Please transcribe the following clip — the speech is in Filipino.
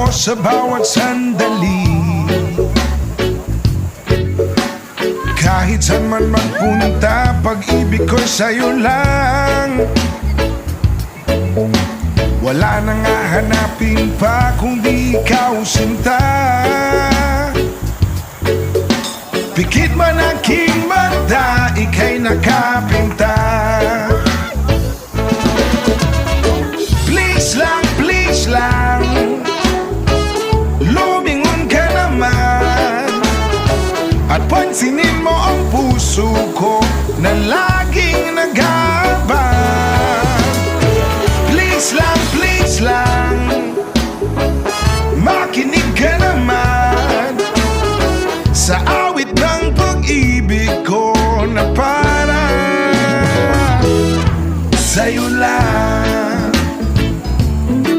ko sa bawat sandali. Kahit saan man magpunta, pag-ibig ko sa'yo lang. Wala nang hahanapin pa kundi ikaw, sinta. Pikit man aking mata, ika'y nakapinta. Please lang, lumingon ka naman at pansinin mo ang puso ko na